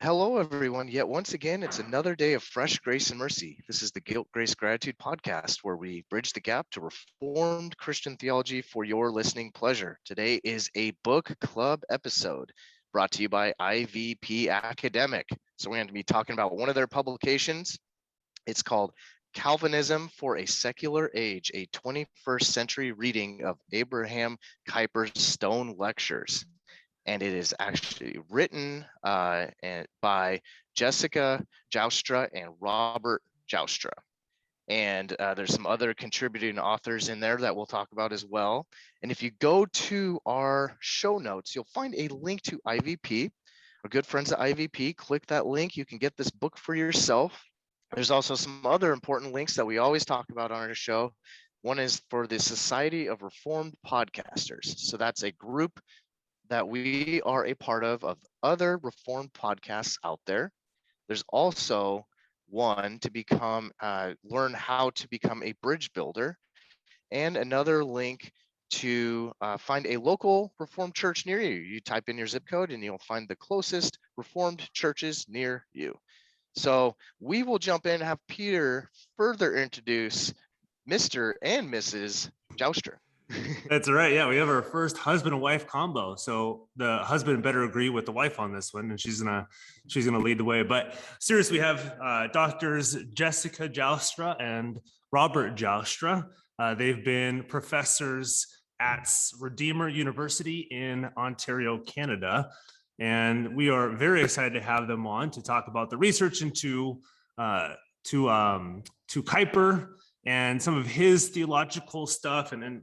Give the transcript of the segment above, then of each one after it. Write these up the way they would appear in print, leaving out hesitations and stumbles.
Hello, everyone. Yet once again, it's another day of fresh grace and mercy. This is the Guilt, Grace, Gratitude podcast, where we bridge the gap to Reformed Christian theology for your listening pleasure. Today is a book club episode brought to you by IVP Academic. So we're going to be talking about one of their publications. It's called Calvinism for a Secular Age, a 21st century reading of Abraham Kuiper's Stone Lectures. And it is actually written by Jessica Joustra and Robert Joustra. And there's some other contributing authors in there that we'll talk about as well. And if you go to our show notes, you'll find a link to IVP, our good friends at IVP. Click that link. You can get this book for yourself. There's also some other important links that we always talk about on our show. One is for the Society of Reformed Podcasters. So that's a group that we are a part of other Reformed podcasts out there. There's also one to become, learn how to become a bridge builder, and another link to find a local Reformed church near you. You type in your zip code and you'll find the closest Reformed churches near you. So we will jump in and have Peter further introduce Mr. and Mrs. Joustra. That's right. Yeah, we have our first husband and wife combo. So the husband better agree with the wife on this one, and she's gonna lead the way. But seriously, we have doctors Jessica Joustra and Robert Joustra. They've been professors at Redeemer University in Ontario, Canada, and we are very excited to have them on to talk about the research into Kuiper and some of his theological stuff, and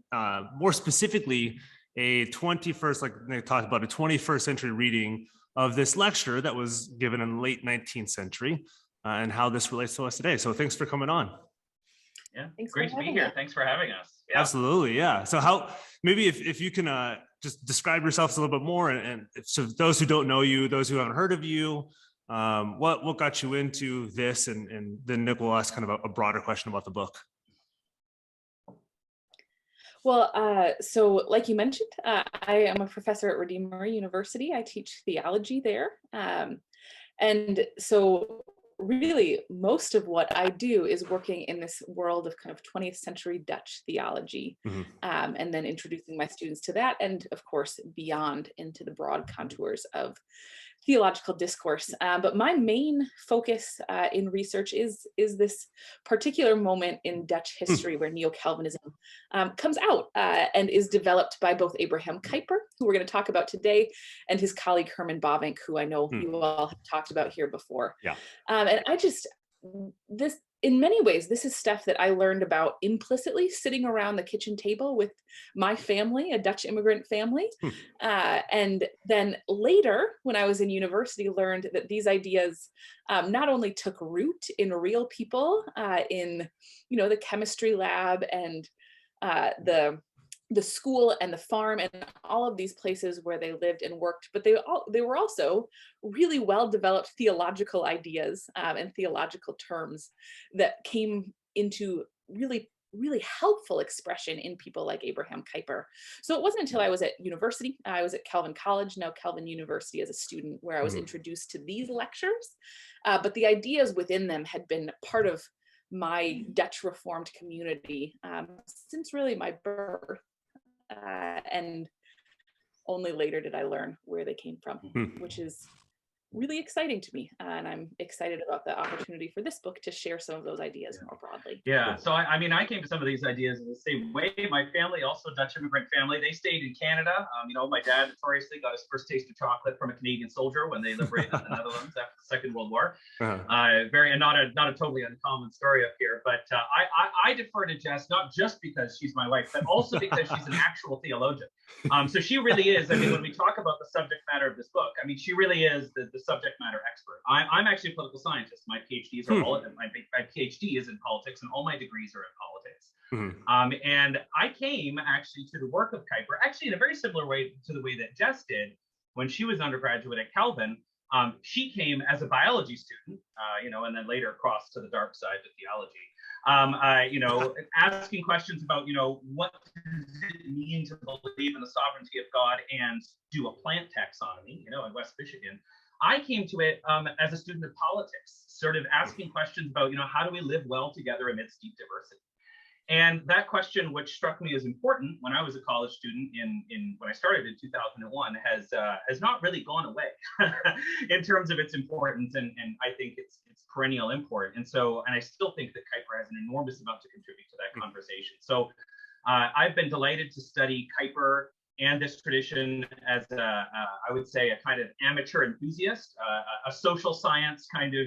more specifically, a 21st, like they talked about, a 21st century reading of this lecture that was given in the late 19th century, and how this relates to us today. So thanks for coming on. Yeah, great to be here. Thanks for having us. Yeah. Absolutely, yeah. So how, maybe if you can just describe yourselves a little bit more, and so those who don't know you, those who haven't heard of you, what got you into this, and then Nick will ask kind of a broader question about the book. Well, so like you mentioned, I am a professor at Redeemer University. I teach theology there. And so really most of what I do is working in this world of kind of 20th century Dutch theology, and then introducing my students to that, and of course beyond into the broad contours of theological discourse. But my main focus in research is this particular moment in Dutch history where Neo-Calvinism comes out and is developed by both Abraham Kuiper, who we're going to talk about today, and his colleague Herman Bavinck, who I know you all have talked about here before. Yeah. And in many ways, this is stuff that I learned about implicitly sitting around the kitchen table with my family, a Dutch immigrant family. And then later, when I was in university, learned that these ideas not only took root in real people, in the chemistry lab and the school and the farm and all of these places where they lived and worked, but they were also really well-developed theological ideas and theological terms that came into really, really helpful expression in people like Abraham Kuiper. So it wasn't until I was at university, I was at Calvin College, now Calvin University, as a student, where I was introduced to these lectures, but the ideas within them had been part of my Dutch Reformed community since really my birth. And only later did I learn where they came from, which is really exciting to me. And I'm excited about the opportunity for this book to share some of those ideas more broadly. Yeah, so I mean, I came to some of these ideas in the same way. My family, also a Dutch immigrant family, they stayed in Canada. My dad notoriously got his first taste of chocolate from a Canadian soldier when they liberated the Netherlands after the Second World War. Not a totally uncommon story up here, but I defer to Jess, not just because she's my wife, but also because she's an actual theologian. So she really is, when we talk about the subject matter of this book, she really is the subject matter expert. I'm actually a political scientist. My PhDs are all, my PhD is in politics, and all my degrees are in politics. And I came actually to the work of Kuiper, actually in a very similar way to the way that Jess did when she was undergraduate at Calvin. She came as a biology student, and then later crossed to the dark side to theology. Asking questions about, what does it mean to believe in the sovereignty of God and do a plant taxonomy, in West Michigan. I came to it as a student of politics, sort of asking questions about, how do we live well together amidst deep diversity? And that question, which struck me as important when I was a college student when I started in 2001, has not really gone away in terms of its importance, and I think it's perennial import. And I still think that Kuiper has an enormous amount to contribute to that conversation. So I've been delighted to study Kuiper and this tradition as I would say a kind of amateur enthusiast, a social science kind of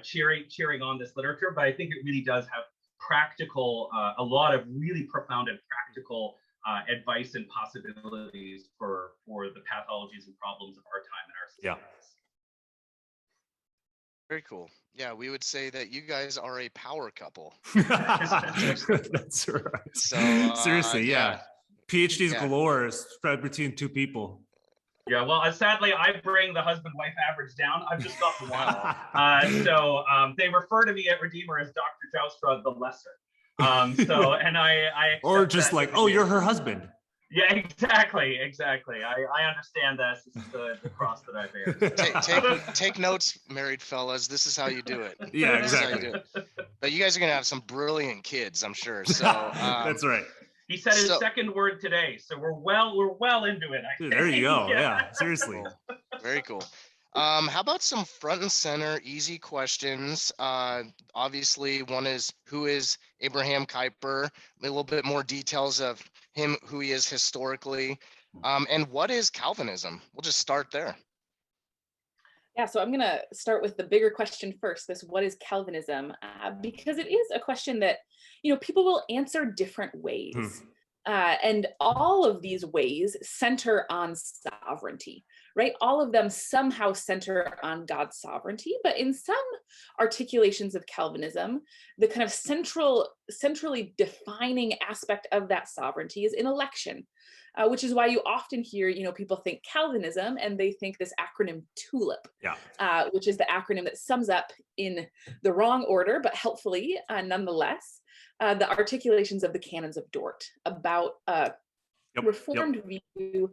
cheering on this literature. But I think it really does have practical, a lot of really profound and practical advice and possibilities for the pathologies and problems of our time and our societies. Very cool. Yeah, we would say that you guys are a power couple. That's right. So seriously, yeah. PhDs galore spread between two people. Yeah, well, sadly, I bring the husband-wife average down. I've just got the one. So they refer to me at Redeemer as Dr. Joustra the Lesser. And I or just like, oh, you're her husband. Yeah, exactly. I understand that. This is the cross that I bear. Take notes, married fellas. This is how you do it. Yeah, exactly. But you guys are gonna have some brilliant kids, I'm sure. So that's right. He said his second word today, so we're well into it. Dude, there you go. Yeah, seriously. Cool. Very cool. How about some front and center, easy questions? Obviously, one is, who is Abraham Kuiper? A little bit more details of him, who he is historically, and what is Calvinism? We'll just start there. Yeah, so I'm going to start with the bigger question first, this what is Calvinism? Because it is a question that, people will answer different ways. And all of these ways center on sovereignty, right? All of them somehow center on God's sovereignty, but in some articulations of Calvinism, the kind of centrally defining aspect of that sovereignty is in election. Which is why you often hear, people think Calvinism and they think this acronym TULIP, which is the acronym that sums up in the wrong order, but helpfully nonetheless, the articulations of the canons of Dort about reformed view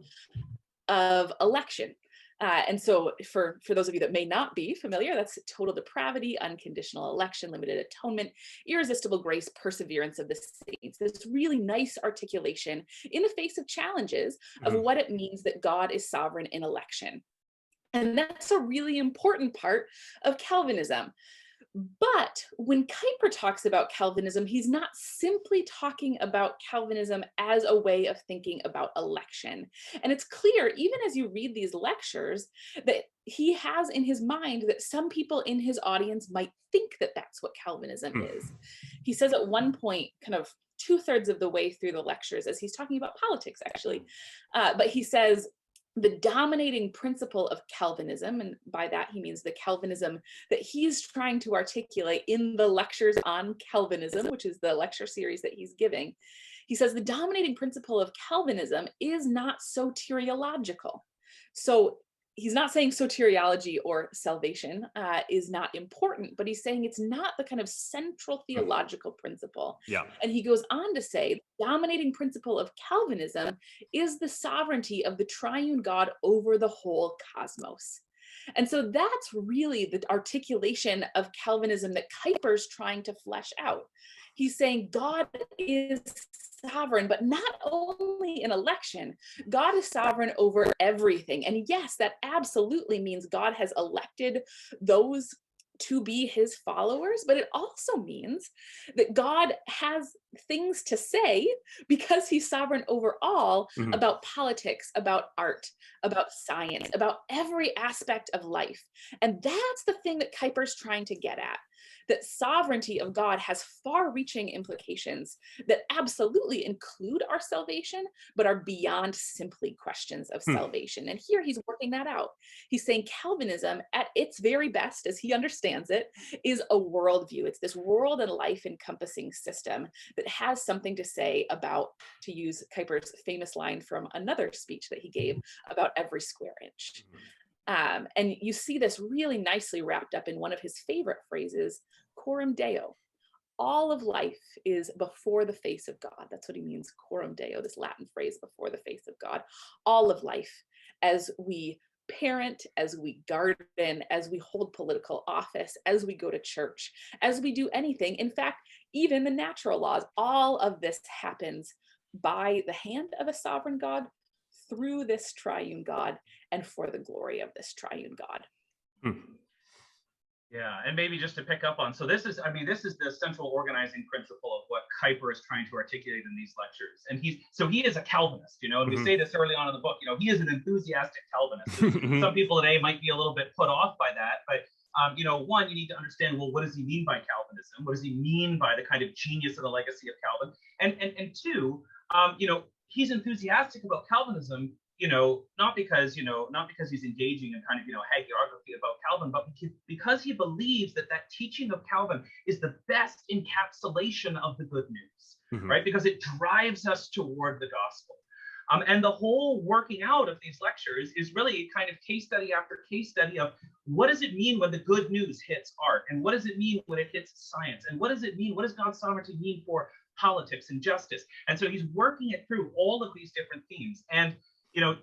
of election. And so for those of you that may not be familiar, that's total depravity, unconditional election, limited atonement, irresistible grace, perseverance of the saints. This really nice articulation in the face of challenges of what it means that God is sovereign in election. And that's a really important part of Calvinism. But when Kuiper talks about Calvinism, he's not simply talking about Calvinism as a way of thinking about election. And it's clear, even as you read these lectures, that he has in his mind that some people in his audience might think that that's what Calvinism is. He says at one point, kind of 2/3 of the way through the lectures, as he's talking about politics, actually, but he says, the dominating principle of Calvinism, and by that he means the Calvinism that he's trying to articulate in the lectures on Calvinism, which is the lecture series that he's giving. He says the dominating principle of Calvinism is not soteriological. So he's not saying soteriology or salvation is not important, but he's saying it's not the kind of central theological principle. And he goes on to say, the dominating principle of Calvinism is the sovereignty of the triune God over the whole cosmos. And so that's really the articulation of Calvinism that Kuiper's trying to flesh out. He's saying God is sovereign, but not only in election, God is sovereign over everything. And yes, that absolutely means God has elected those to be his followers, but it also means that God has things to say because he's sovereign over all about politics, about art, about science, about every aspect of life. And that's the thing that Kuiper's trying to get at. That sovereignty of God has far-reaching implications that absolutely include our salvation, but are beyond simply questions of salvation. And here he's working that out. He's saying Calvinism, at its very best, as he understands it, is a worldview. It's this world and life encompassing system that has something to say about, to use Kuiper's famous line from another speech that he gave, about every square inch. And you see this really nicely wrapped up in one of his favorite phrases, coram Deo. All of life is before the face of God. That's what he means, coram Deo, this Latin phrase, before the face of God. All of life, as we parent, as we garden, as we hold political office, as we go to church, as we do anything. In fact, even the natural laws, all of this happens by the hand of a sovereign God, through this triune God, and for the glory of this triune God. Yeah, and maybe just to pick up on, so this is the central organizing principle of what Kuiper is trying to articulate in these lectures. And he is a Calvinist, and we say this early on in the book, he is an enthusiastic Calvinist. Some people today might be a little bit put off by that, but one, you need to understand, well, what does he mean by Calvinism? What does he mean by the kind of genius and the legacy of Calvin? And two, he's enthusiastic about Calvinism, not because he's engaging in kind of, hagiography about Calvin, but because he believes that teaching of Calvin is the best encapsulation of the good news, right? Because it drives us toward the gospel. And the whole working out of these lectures is really kind of case study after case study of what does it mean when the good news hits art? And what does it mean when it hits science? And what does it mean? What does God's sovereignty mean for politics and justice? And so he's working it through all of these different themes. And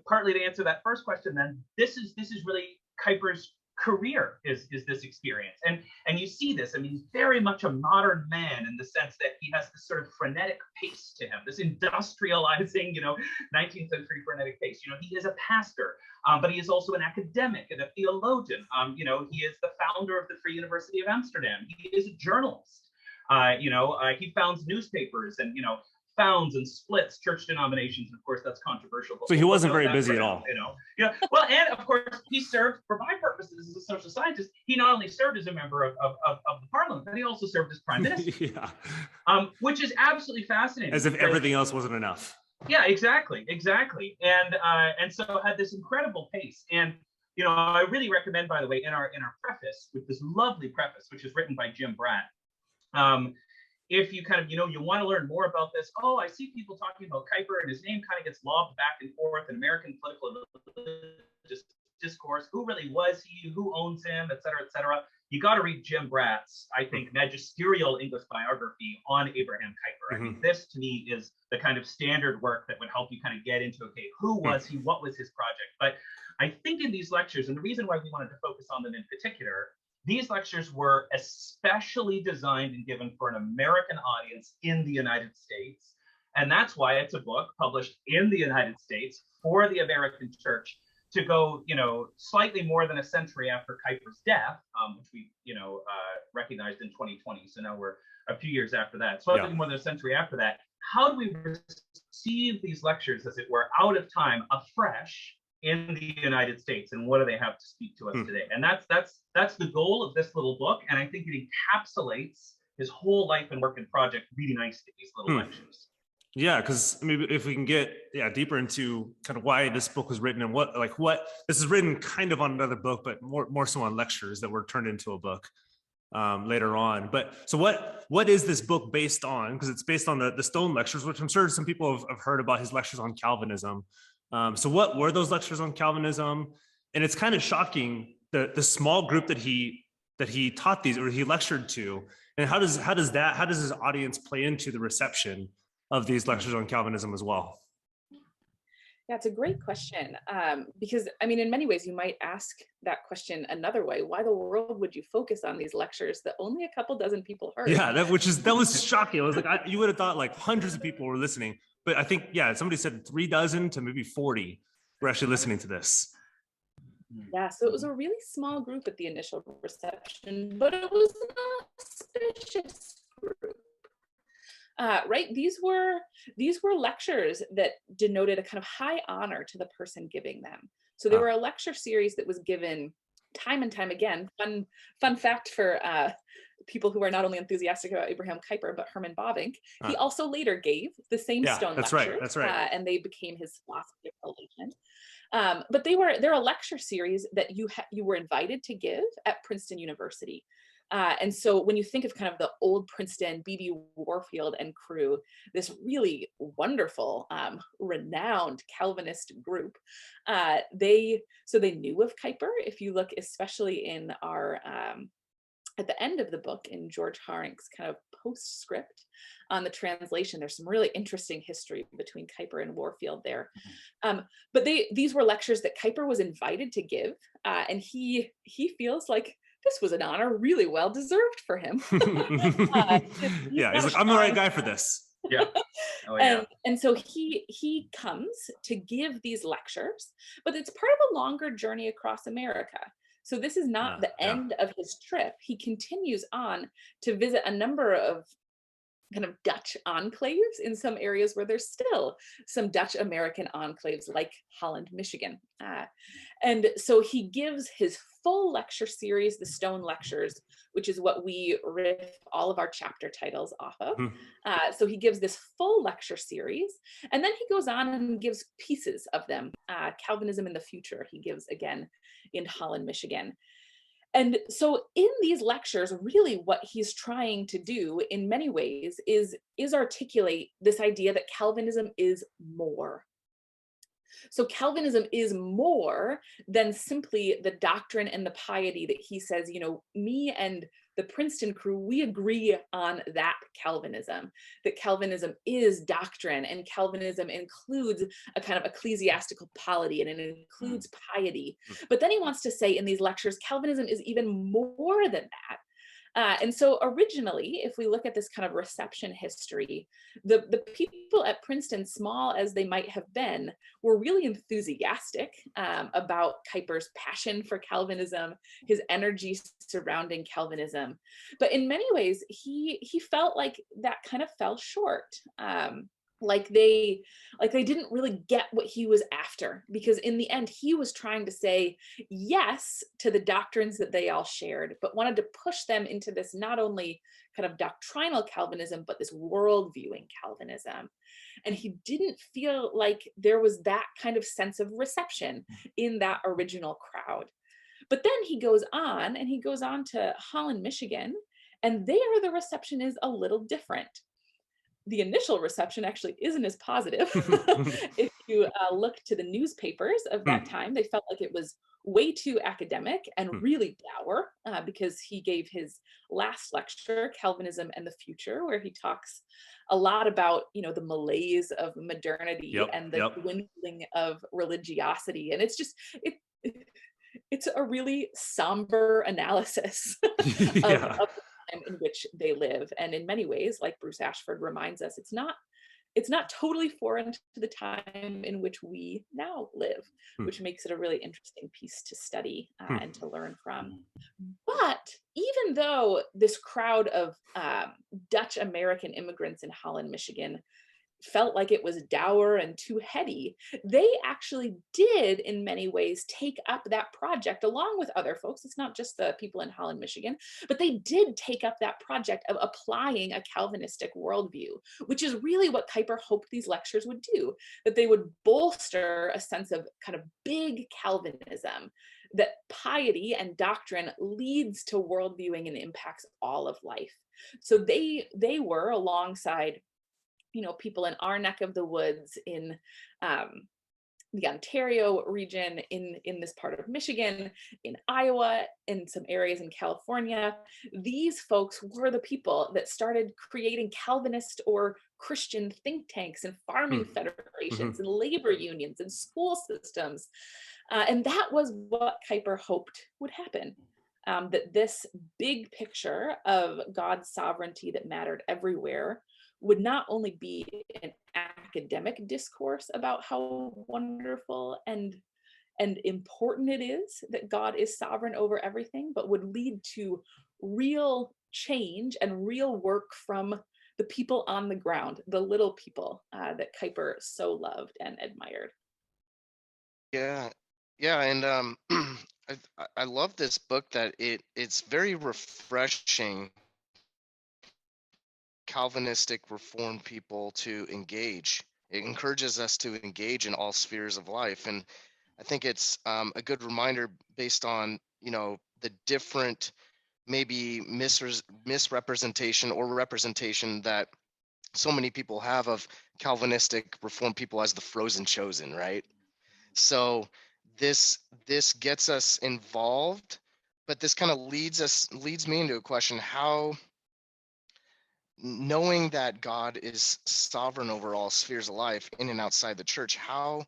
partly to answer that first question, then this is really Kuiper's career is this experience. And you see this, he's very much a modern man in the sense that he has this sort of frenetic pace to him, this industrializing, 19th century frenetic pace. He is a pastor, but he is also an academic and a theologian. He is the founder of the Free University of Amsterdam. He is a journalist. He founds newspapers and, founds and splits church denominations. And of course, that's controversial. So he wasn't very busy at all. Well, and of course, he served for my purposes as a social scientist. He not only served as a member of the parliament, but he also served as prime minister. Which is absolutely fascinating. As if everything else wasn't enough. Yeah, exactly. And so had this incredible pace. And I really recommend, by the way, in our preface, with this lovely preface, which is written by Jim Bratt. If you kind of, you want to learn more about this, I see people talking about Kuiper and his name kind of gets lobbed back and forth in American political discourse. Who really was he? Who owns him? Et cetera, et cetera. You got to read Jim Bratt's, I think, magisterial English biography on Abraham Kuiper. This to me is the kind of standard work that would help you kind of get into, okay, who was he? What was his project? But I think in these lectures, and the reason why we wanted to focus on them in particular, these lectures were especially designed and given for an American audience in the United States. And that's why it's a book published in the United States for the American church to go, slightly more than a century after Kuiper's death, which we, recognized in 2020. So now we're a few years after that. Slightly more than a century after that. How do we receive these lectures, as it were, out of time, afresh, in the United States, and what do they have to speak to us today? And that's the goal of this little book, and I think it encapsulates his whole life and work and project really nicely, these little lectures. Yeah, because maybe if we can get deeper into kind of why this book was written and what this is written kind of on another book, but more so on lectures that were turned into a book later on. But so what is this book based on? Because it's based on the Stone lectures, which I'm sure some people have heard about his lectures on Calvinism. So what were those lectures on Calvinism? And it's kind of shocking the small group that he taught these, or he lectured to, and how does his audience play into the reception of these lectures on Calvinism as well? Yeah, it's a great question, because in many ways you might ask that question another way: why the world would you focus on these lectures that only a couple dozen people heard? Yeah, that was shocking. I was like, you would have thought like hundreds of people were listening. But I think, somebody said 3 dozen to maybe 40 were actually listening to this. Yeah, so it was a really small group at the initial reception, but it was an auspicious group. Right? These were lectures that denoted a kind of high honor to the person giving them. So they were a lecture series that was given time and time again. Fun fact for people who are not only enthusiastic about Abraham Kuiper, but Herman Bavinck. He also later gave the same Stone lectures. That's right. And they became his philosophy of religion. But they're a lecture series that you were invited to give at Princeton University. And so when you think of kind of the old Princeton, B.B. Warfield and crew, this really wonderful, renowned Calvinist group, they knew of Kuiper. If you look especially in our at the end of the book, in George Harink's kind of postscript on the translation, there's some really interesting history between Kuiper and Warfield there. But these were lectures that Kuiper was invited to give, and he feels like this was an honor really well deserved for him. Yeah, he's like, I'm the right guy for this. Yeah. Oh, yeah. And so he comes to give these lectures, but it's part of a longer journey across America. So this is not the end of his trip. He continues on to visit a number of kind of Dutch enclaves in some areas where there's still some Dutch American enclaves like Holland, Michigan. And so he gives his full lecture series, the Stone Lectures, which is what we riff all of our chapter titles off of. So he gives this full lecture series, and then he goes on and gives pieces of them. Calvinism in the Future, he gives again in Holland, Michigan. And so in these lectures, really what he's trying to do in many ways is articulate this idea that Calvinism is more. So Calvinism is more than simply the doctrine and the piety that he says, you know, me and the Princeton crew, we agree on that Calvinism, that Calvinism is doctrine, and Calvinism includes a kind of ecclesiastical polity, and it includes piety. But then he wants to say in these lectures, Calvinism is even more than that. And so originally, if we look at this kind of reception history, the people at Princeton, small as they might have been, were really enthusiastic about Kuiper's passion for Calvinism, his energy surrounding Calvinism. But in many ways, he felt like that kind of fell short. Like they didn't really get what he was after, because in the end he was trying to say yes to the doctrines that they all shared, but wanted to push them into this not only kind of doctrinal Calvinism, but this worldviewing Calvinism. And he didn't feel like there was that kind of sense of reception in that original crowd. But then he goes on to Holland, Michigan, and there the reception is a little different. The initial reception actually isn't as positive. If you look to the newspapers of that time, they felt like it was way too academic and really dour, because he gave his last lecture, Calvinism and the Future, where he talks a lot about, you know, the malaise of modernity and the dwindling of religiosity. And it's just, it's a really somber analysis of in which they live. And in many ways, like Bruce Ashford reminds us, it's not totally foreign to the time in which we now live, which makes it a really interesting piece to study and to learn from. But even though this crowd of Dutch American immigrants in Holland, Michigan felt like it was dour and too heady, they actually did in many ways take up that project along with other folks. It's not just the people in Holland, Michigan, but they did take up that project of applying a Calvinistic worldview, which is really what Kuiper hoped these lectures would do, that they would bolster a sense of kind of big Calvinism, that piety and doctrine leads to worldviewing and impacts all of life. So they were, alongside, you know, people in our neck of the woods, in the Ontario region, in this part of Michigan, in Iowa, in some areas in California, these folks were the people that started creating Calvinist or Christian think tanks and farming federations and labor unions and school systems. And that was what Kuiper hoped would happen. That this big picture of God's sovereignty that mattered everywhere would not only be an academic discourse about how wonderful and important it is that God is sovereign over everything, but would lead to real change and real work from the people on the ground, the little people that Kuiper so loved and admired. Yeah, and I love this book, that it's very refreshing Calvinistic Reformed people to engage. It encourages us to engage in all spheres of life, and I think it's a good reminder based on, you know, the different maybe misrepresentation or representation that so many people have of Calvinistic Reformed people as the frozen chosen, right? So this gets us involved, but this kind of leads me into a question: how, knowing that God is sovereign over all spheres of life in and outside the church, how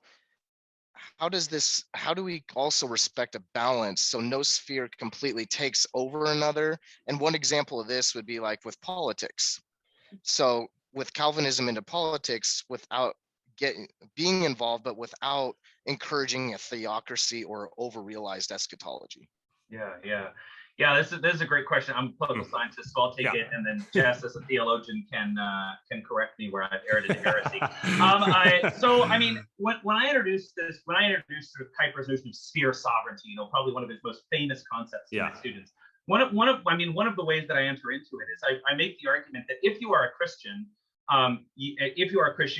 do we also respect a balance so no sphere completely takes over another? And one example of this would be like with politics. So with Calvinism into politics, without being involved, but without encouraging a theocracy or over-realized eschatology. Yeah. This is a great question. I'm a political scientist, so I'll take it, and then Jess, as a theologian, can correct me where I've erred in heresy. When I introduced sort of Kuiper's notion of sphere sovereignty, probably one of his most famous concepts to my students. One of the ways that I enter into it is I make the argument that if you are a Christian,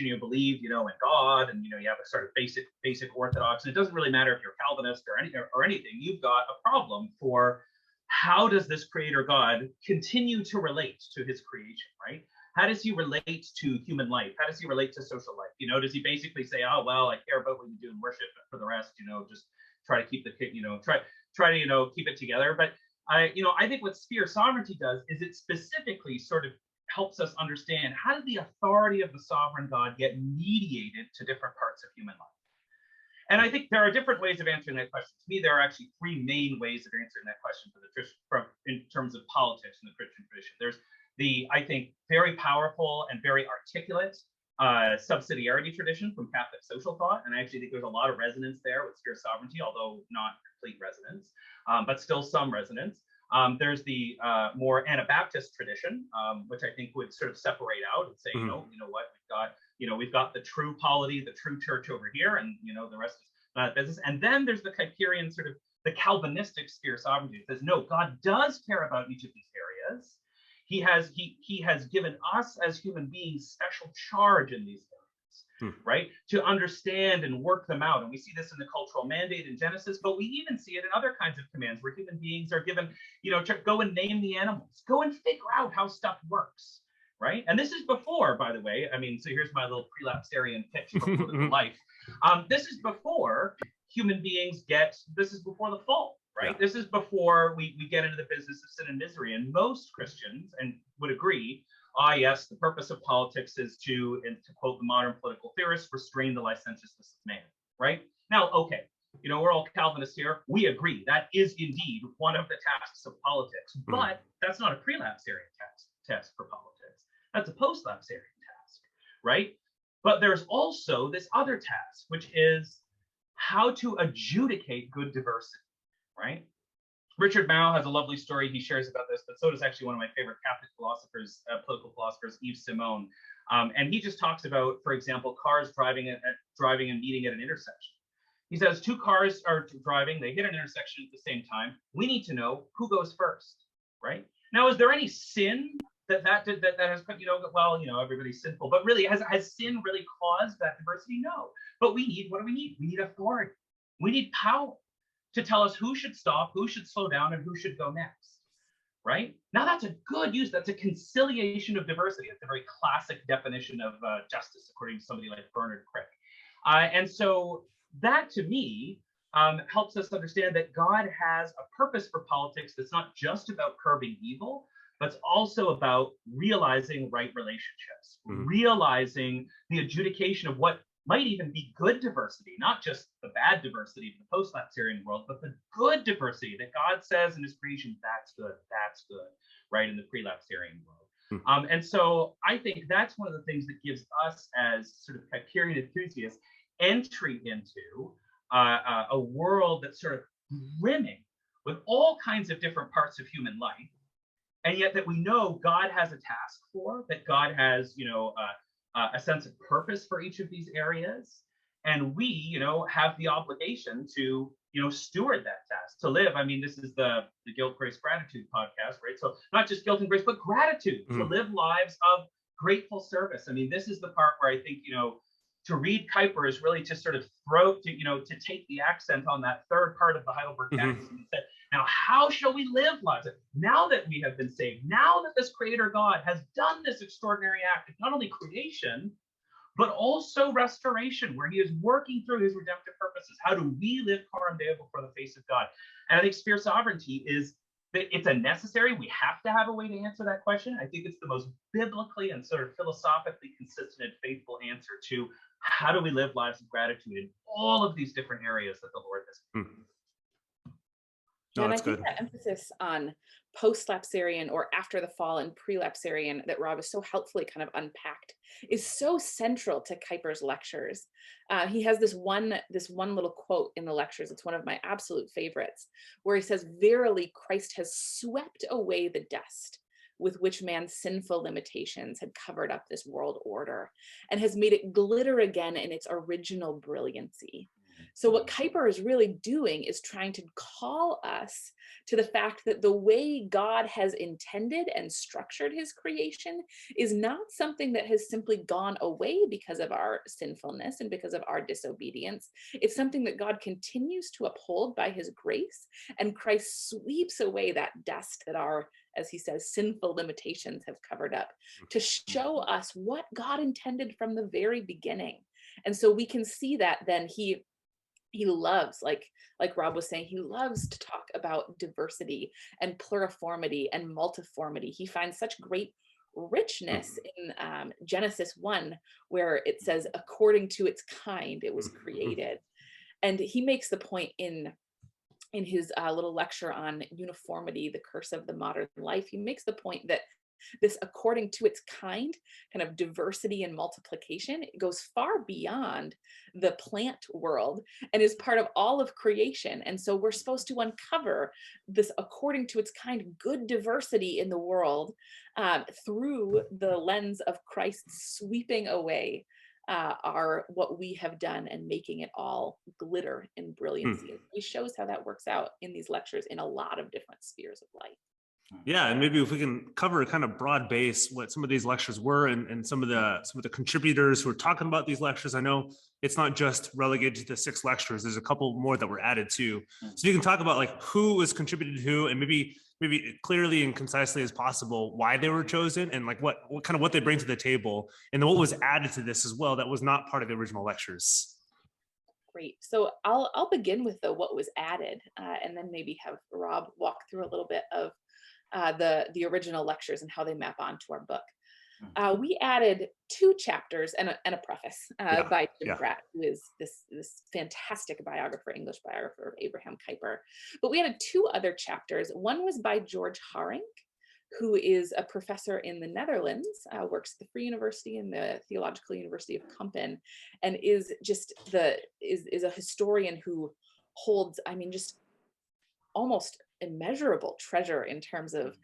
you believe, in God, and you have a sort of basic orthodox, and it doesn't really matter if you're Calvinist or anything. You've got a problem for how does this creator God continue to relate to his creation, right? How does he relate to human life? How does he relate to social life? Does he basically say, oh, well, I care about what you do in worship, but for the rest, just try to keep try to keep it together. But I think what sphere sovereignty does is it specifically sort of helps us understand, how did the authority of the sovereign God get mediated to different parts of human life? And I think there are different ways of answering that question. To me, there are actually three main ways of answering that question in terms of politics in the Christian tradition. There's the, I think, very powerful and very articulate subsidiarity tradition from Catholic social thought. And I actually think there's a lot of resonance there with sphere sovereignty, although not complete resonance, but still some resonance. There's the more Anabaptist tradition, which I think would sort of separate out and say, you know what, we've got the true polity, the true church over here, and the rest is not business. And then there's the Kuiperian sort of the Calvinistic sphere sovereignty. It says, no, God does care about each of these areas. He has given us as human beings special charge in these areas, right? To understand and work them out. And we see this in the cultural mandate in Genesis, but we even see it in other kinds of commands where human beings are given, to go and name the animals, go and figure out how stuff works, right? And this is before, by the way, so here's my little prelapsarian pitch for political life. This is before human beings this is before the fall, right? Yeah. This is before we get into the business of sin and misery. And most Christians would agree, yes, the purpose of politics is to quote the modern political theorists, restrain the licentiousness of man, right? Now, okay, we're all Calvinists here. We agree that is indeed one of the tasks of politics, but that's not a prelapsarian task for politics. That's a post-lapsarian task, right? But there's also this other task, which is how to adjudicate good diversity, right? Richard Mao has a lovely story he shares about this, but so does actually one of my favorite Catholic philosophers, political philosophers, Yves Simon. And he just talks about, for example, cars driving and meeting at an intersection. He says two cars are driving, they hit an intersection at the same time. We need to know who goes first, right? Now, is there any sin that has put, everybody's sinful, but really has sin really caused that diversity? No. But what do we need? We need authority. We need power to tell us who should stop, who should slow down, and who should go next, right? Now that's a good use. That's a conciliation of diversity. It's a very classic definition of justice, according to somebody like Bernard Crick. And so that, to me, helps us understand that God has a purpose for politics that's not just about curbing evil, but it's also about realizing right relationships, realizing the adjudication of what might even be good diversity, not just the bad diversity of the post-lapsarian world, but the good diversity that God says in his creation, that's good, right, in the pre-lapsarian world. And so I think that's one of the things that gives us as sort of Kuiperian enthusiasts entry into a world that's sort of brimming with all kinds of different parts of human life, and yet that we know God has a task for, that God has, a sense of purpose for each of these areas, and we, have the obligation to, steward that task, to live. This is the Guilt, Grace, Gratitude podcast, right? So not just guilt and grace, but gratitude, to live lives of grateful service. This is the part where I think, to read Kuiper is really to sort of to take the accent on that third part of the Heidelberg Catechism and say, now, how shall we live lives? Now that we have been saved, now that this creator God has done this extraordinary act of not only creation, but also restoration, where he is working through his redemptive purposes. How do we live coram deo before the face of God? And I think sphere sovereignty is that it's a necessary, we have to have a way to answer that question. I think it's the most biblically and sort of philosophically consistent and faithful answer to how do we live lives of gratitude in all of these different areas that the Lord has. No, and I that's think good. that emphasis on post-lapsarian or after the fall and pre-lapsarian that Rob has so helpfully kind of unpacked is so central to Kuiper's lectures. He has this one little quote in the lectures. It's one of my absolute favorites, where he says, "Verily, Christ has swept away the dust with which man's sinful limitations had covered up this world order and has made it glitter again in its original brilliancy." So what Kuiper is really doing is trying to call us to the fact that the way God has intended and structured his creation is not something that has simply gone away because of our sinfulness and because of our disobedience. It's something that God continues to uphold by his grace, and Christ sweeps away that dust that our, as he says, sinful limitations have covered up to show us what God intended from the very beginning. And so we can see that then he loves, like Rob was saying, he loves to talk about diversity and pluriformity and multiformity. He finds such great richness in Genesis 1, where it says, according to its kind, it was created. And he makes the point in his little lecture on uniformity, the curse of the modern life. He makes the point that this according to its kind of diversity and multiplication, it goes far beyond the plant world and is part of all of creation. And so we're supposed to uncover this according to its kind good diversity in the world through the lens of Christ sweeping away what we have done and making it all glitter in brilliancy. He shows how that works out in these lectures in a lot of different spheres of life. Yeah, and maybe if we can cover a kind of broad base what some of these lectures were and some of the contributors who are talking about these lectures. I know it's not just relegated to the 6 lectures. There's a couple more that were added too. So you can talk about like who was contributed to who, and maybe clearly and concisely as possible why they were chosen and like what kind of what they bring to the table, and then what was added to this as well that was not part of the original lectures. Great. So I'll begin with what was added, and then maybe have Rob walk through a little bit of the original lectures and how they map onto our book. We added 2 chapters and a preface by Jim Gratt, who is this fantastic English biographer of Abraham Kuiper. But we added 2 other chapters. One was by George Haring, who is a professor in the Netherlands, works at the Free University and the Theological University of Kampen, and is a historian who holds, just almost immeasurable treasure in terms of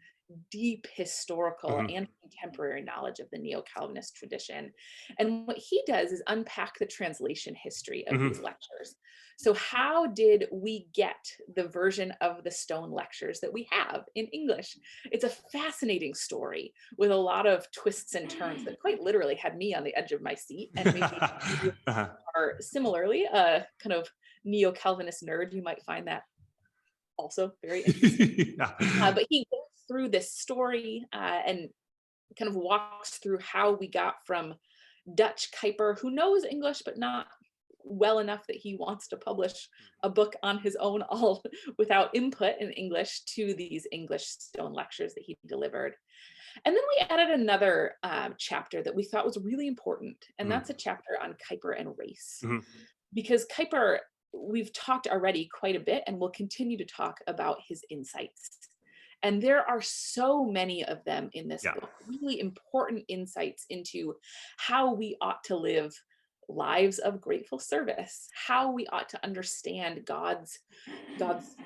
deep historical and contemporary knowledge of the neo-Calvinist tradition. And what he does is unpack the translation history of these lectures. So how did we get the version of the Stone lectures that we have in English? It's a fascinating story with a lot of twists and turns that quite literally had me on the edge of my seat. And maybe you are similarly a kind of neo-Calvinist nerd, you might find that also very interesting. But he goes through this story and kind of walks through how we got from Dutch Kuiper, who knows English but not well enough that he wants to publish a book on his own all without input in English, to these English Stone lectures that he delivered. And then we added another chapter that we thought was really important, and that's a chapter on Kuiper and Race. Because Kuiper, we've talked already quite a bit, and we'll continue to talk about his insights. And there are so many of them in this book, really important insights into how we ought to live lives of grateful service, how we ought to understand God's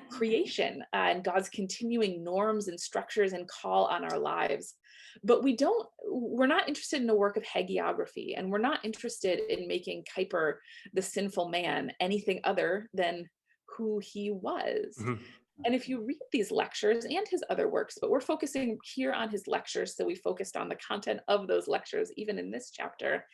creation and God's continuing norms and structures and call on our lives. But we're not interested in a work of hagiography, and we're not interested in making Kuiper, the sinful man, anything other than who he was. And if you read these lectures and his other works, but we're focusing here on his lectures, so we focused on the content of those lectures, even in this chapter.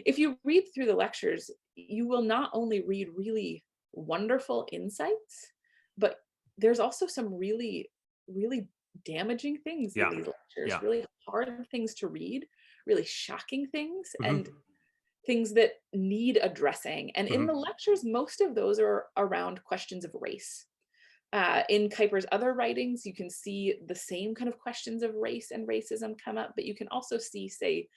If you read through the lectures, you will not only read really wonderful insights, but there's also some really, really damaging things in these lectures, really hard things to read, really shocking things, and things that need addressing. And in the lectures, most of those are around questions of race. In Kuiper's other writings, you can see the same kind of questions of race and racism come up, but you can also see, say,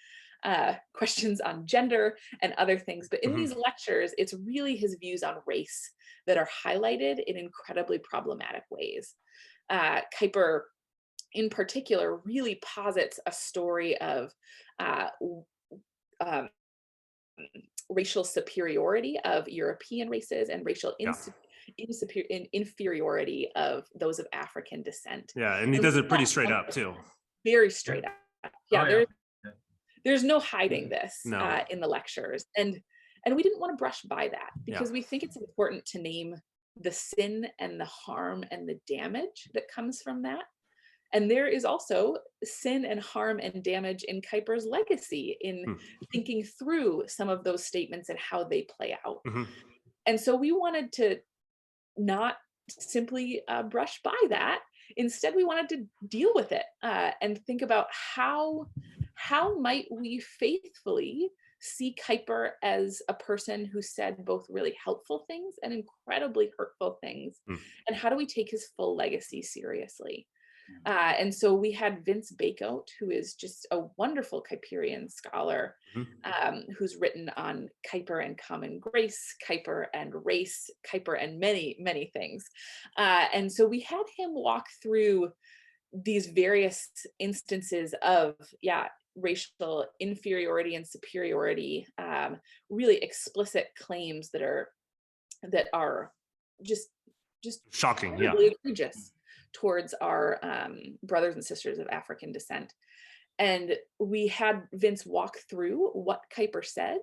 questions on gender and other things. But in these lectures, it's really his views on race that are highlighted in incredibly problematic ways. Kuiper, in particular, really posits a story of racial superiority of European races and racial inferiority of those of African descent. Yeah, and he does it pretty straight up too. Very straight up. Yeah, there's no hiding this No. in the lectures. And we didn't want to brush by that because we think it's important to name the sin and the harm and the damage that comes from that. And there is also sin and harm and damage in Kuiper's legacy in thinking through some of those statements and how they play out. And so we wanted to not simply brush by that. Instead, we wanted to deal with it and think about how might we faithfully see Kuiper as a person who said both really helpful things and incredibly hurtful things, and how do we take his full legacy seriously? And so we had Vince Bacote, who is just a wonderful Kuiperian scholar, who's written on Kuiper and common grace, Kuiper and race, Kuiper and many, many things. And so we had him walk through these various instances of, racial inferiority and superiority, really explicit claims that are just shocking, really egregious towards our brothers and sisters of African descent. And we had Vince walk through what Kuiper said,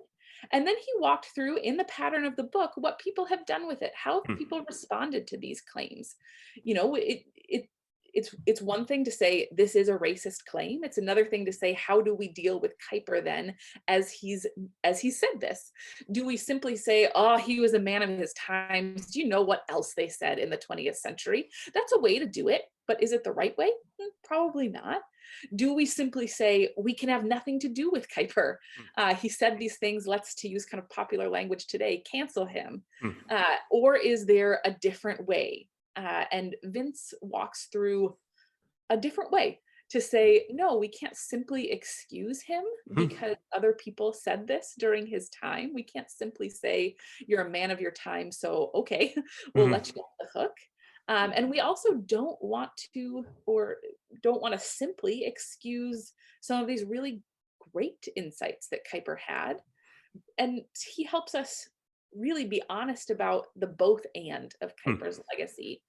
and then he walked through, in the pattern of the book, what people have done with it, how people responded to these claims. You know, it's one thing to say this is a racist claim. It's another thing to say, how do we deal with Kuiper then as he said this? Do we simply say, oh, he was a man of his times? Do you know what else they said in the 20th century? That's a way to do it, but is it the right way? Probably not. Do we simply say we can have nothing to do with Kuiper? He said these things, let's, to use kind of popular language today, cancel him. Or is there a different way? And Vince walks through a different way to say, no, we can't simply excuse him because other people said this during his time. We can't simply say, you're a man of your time, so okay, we'll let you off the hook. And we also don't want to simply excuse some of these really great insights that Kuiper had. And he helps us really be honest about the both and of Kuiper's legacy.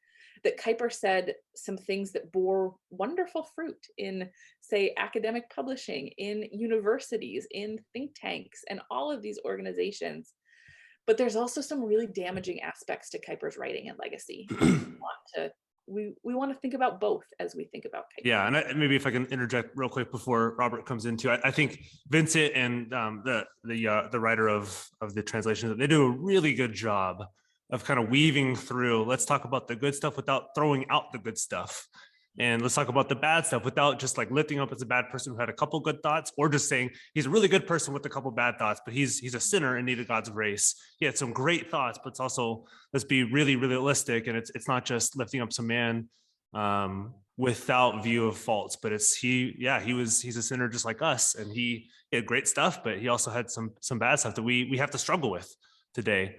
That Kuiper said some things that bore wonderful fruit in, say, academic publishing, in universities, in think tanks, and all of these organizations. But there's also some really damaging aspects to Kuiper's writing and legacy. We want to think about both as we think about Kuiper. Yeah, and maybe if I can interject real quick before Robert comes into it, I think Vincent and the writer of the translation, they do a really good job of kind of weaving through. Let's talk about the good stuff without throwing out the good stuff, and let's talk about the bad stuff without just like lifting up as a bad person who had a couple good thoughts, or just saying he's a really good person with a couple bad thoughts, but he's a sinner in need of God's grace. He had some great thoughts, but it's also, let's be really realistic, and it's not just lifting up some man without view of faults, but he's a sinner just like us, and he had great stuff, but he also had some bad stuff that we have to struggle with today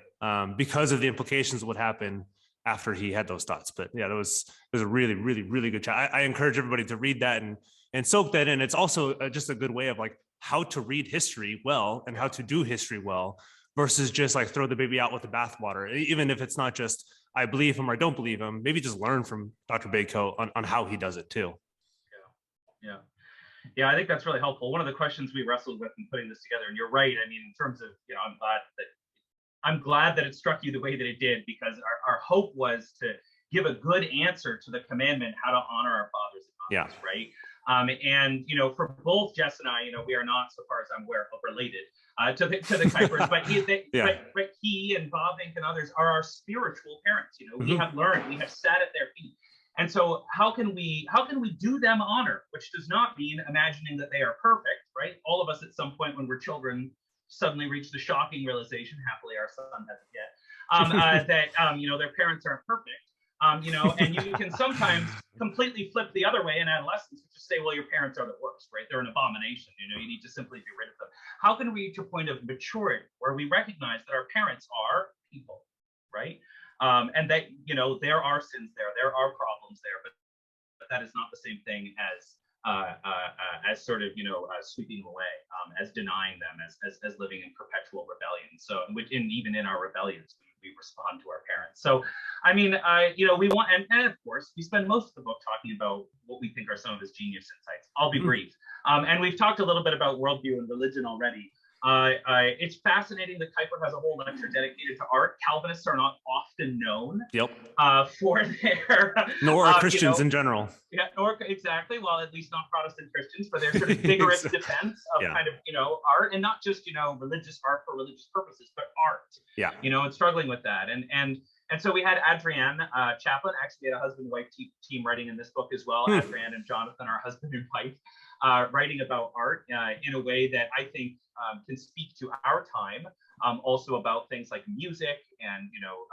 because of the implications of what happened after he had those thoughts. But yeah, it was a really good chat. I encourage everybody to read that and soak that in. It's also just a good way of like how to read history well and how to do history well versus just like throw the baby out with the bathwater. Even if it's not just I believe him or I don't believe him, maybe just learn from Dr. Bacote on how he does it too. Yeah, I think that's really helpful. One of the questions we wrestled with in putting this together, and you're right, I mean, in terms of, I'm glad that it struck you the way that it did, because our hope was to give a good answer to the commandment, how to honor our fathers and mothers, right? And, for both Jess and I, we are not, so far as I'm aware, related to the Kuipers, but he and Bob Vink and others are our spiritual parents. We have learned, we have sat at their feet. And so how can we do them honor, which does not mean imagining that they are perfect, right? All of us at some point when we're children suddenly reach the shocking realization, happily our son hasn't yet, that you know, their parents aren't perfect. You know, and you can sometimes completely flip the other way in adolescence, just say, well, your parents are the worst, right? They're an abomination. You know, you need to simply get rid of them. How can we reach a point of maturity where we recognize that our parents are people, right? And that, you know, there are sins there are problems there, but that is not the same thing as sort of, you know, sweeping away, as denying them, as living in perpetual rebellion. So, even in our rebellions, we respond to our parents. So, I mean, you know, we want, and of course, we spend most of the book talking about what we think are some of his genius insights. I'll be brief. And we've talked a little bit about worldview and religion already. It's fascinating that Kuiper has a whole lecture dedicated to art. Calvinists are not often known for their nor are Christians, you know, in general. Yeah, nor exactly. Well, at least not Protestant Christians, for their sort of vigorous defense of kind of, you know, art, and not just, you know, religious art for religious purposes, but art. Yeah. You know, and struggling with that. And so we had Adrienne Chaplin. Actually, we had a husband-wife team writing in this book as well. Adrienne and Jonathan are husband and wife, writing about art in a way that I think can speak to our time. Also about things like music and, you know,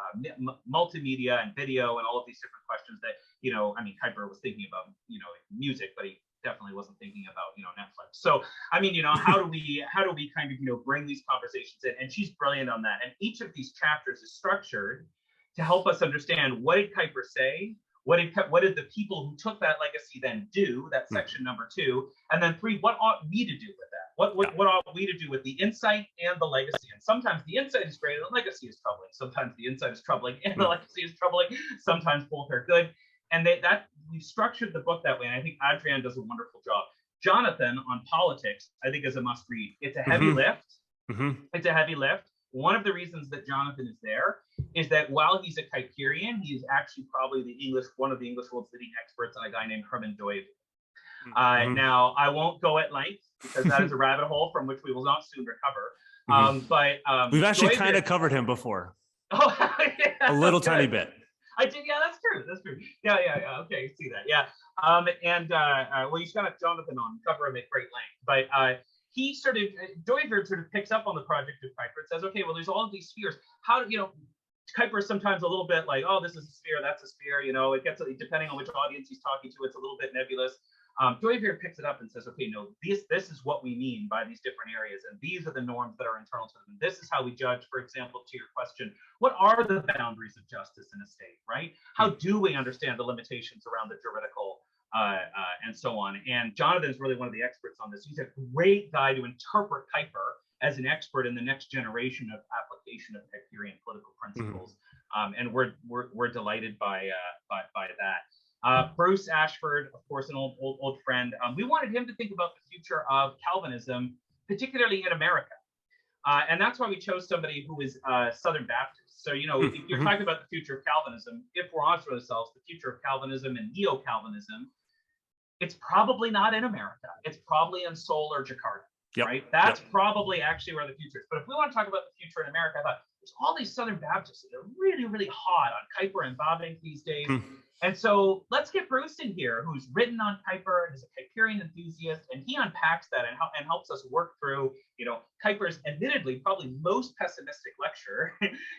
multimedia and video and all of these different questions that, you know, I mean, Kuiper was thinking about, you know, music, but he definitely wasn't thinking about, you know, Netflix. So, I mean, you know, how do we kind of, you know, bring these conversations in? And she's brilliant on that. And each of these chapters is structured to help us understand, what did Kuiper say? What did the people who took that legacy then do? That's section number 2. And then 3, what ought we to do with that? What ought we to do with the insight and the legacy? And sometimes the insight is great and the legacy is troubling. Sometimes the insight is troubling and the legacy is troubling. Sometimes both are good. And we've structured the book that way. And I think Adrienne does a wonderful job. Jonathan on politics, I think, is a must read. It's a heavy lift. It's a heavy lift. One of the reasons that Jonathan is there is that while he's a Kuiperian, he is actually probably one of the English world's leading experts on a guy named Herman Doivre. Now, I won't go at length because that is a rabbit hole from which we will not soon recover. But we've actually kind of covered him before. Oh, yeah, a little tiny bit. I did. Yeah, that's true. That's true. Yeah. Okay, see that. Yeah. Well, you got Jonathan on, cover him at great length, but Doivre sort of picks up on the project of Kuiper and says, okay, well, there's all of these spheres. How do, you know, Kuiper is sometimes a little bit like, oh, this is a sphere, that's a sphere, you know, it gets, depending on which audience he's talking to, it's a little bit nebulous. Doivre picks it up and says, okay, no, this is what we mean by these different areas, and these are the norms that are internal to them. This is how we judge, for example, to your question, what are the boundaries of justice in a state, right? How do we understand the limitations around the juridical and so on? And Jonathan is really one of the experts on this. He's a great guy to interpret Kuiper as an expert in the next generation of application of Kuiperian political principles. And we're delighted by that. Bruce Ashford, of course, an old friend. We wanted him to think about the future of Calvinism, particularly in America. And that's why we chose somebody who is Southern Baptist. So, you know, if you're talking about the future of Calvinism, if we're honest with ourselves, the future of Calvinism and neo-Calvinism, it's probably not in America. It's probably in Seoul or Jakarta, right? That's probably actually where the future is. But if we want to talk about the future in America, I thought there's all these Southern Baptists that are really, really hot on Kuiper and Bavinck these days. And so let's get Bruce in here, who's written on Kuiper and is a Kuiperian enthusiast, and he unpacks that and helps us work through, you know, Kuiper's admittedly probably most pessimistic lecture,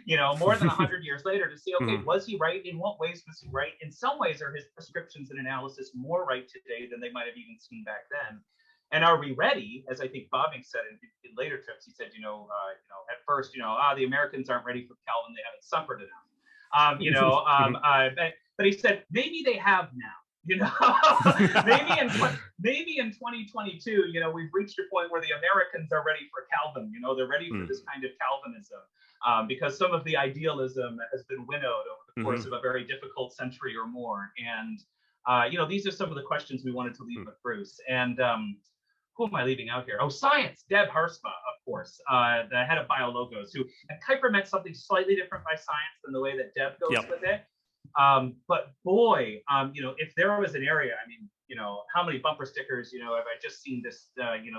you know, more than 100 years later, to see, okay, was he right? In what ways was he right? In some ways, are his prescriptions and analysis more right today than they might have even seen back then? And are we ready? As I think Bavinck said in later trips, he said, at first, the Americans aren't ready for Calvin; they haven't suffered enough. But he said maybe they have now. maybe in 2022, we've reached a point where the Americans are ready for Calvin. They're ready for this kind of Calvinism, because some of the idealism has been winnowed over the course of a very difficult century or more. And these are some of the questions we wanted to leave with Bruce. And who am I leaving out here? Oh, science. Deb Harsma, of course, the head of BioLogos, and Kuiper meant something slightly different by science than the way that Deb goes with it. But boy, if there was an area, how many bumper stickers, have I just seen this,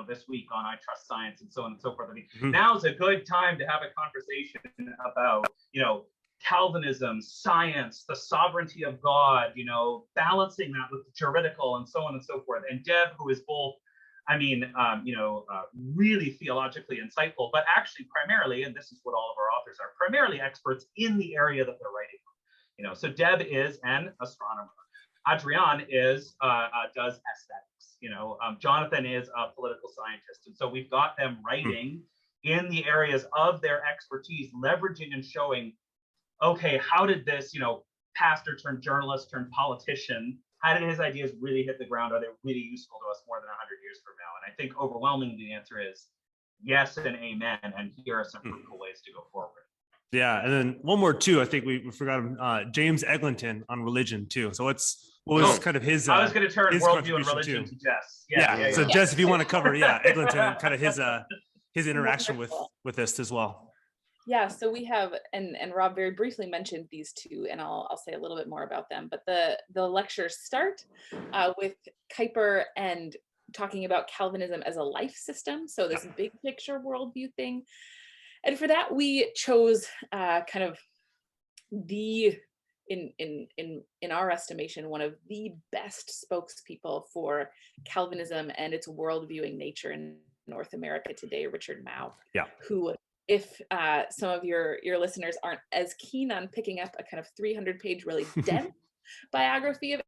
this week on I Trust Science and so on and so forth. Now's a good time to have a conversation about, Calvinism, science, the sovereignty of God, balancing that with the juridical and so on and so forth. And Deb, who is both really theologically insightful, but actually primarily, and this is what all of our authors are, primarily experts in the area that they're writing on. So Deb is an astronomer. Adrian does aesthetics. Jonathan is a political scientist, and so we've got them writing in the areas of their expertise, leveraging and showing, okay, how did this, pastor turned journalist turned politician, how did his ideas really hit the ground? Are they really useful to us more than 100 years from now? And I think overwhelmingly the answer is yes and amen. And here are some fruitful ways to go forward. Yeah, and then one more too. I think we forgot him. James Eglinton on religion too. So what was kind of his? I was going to turn worldview and religion to Jess. Yeah. So Jess, if you want to cover, Eglinton, kind of his interaction with this as well. Yeah, so we have, and Rob very briefly mentioned these two, and I'll say a little bit more about them. But the lectures start with Kuiper and talking about Calvinism as a life system. So this big picture worldview thing. And for that, we chose kind of in our estimation, one of the best spokespeople for Calvinism and its worldviewing nature in North America today, Richard Mouw, who, if some of your listeners aren't as keen on picking up a kind of 300-page, really dense biography of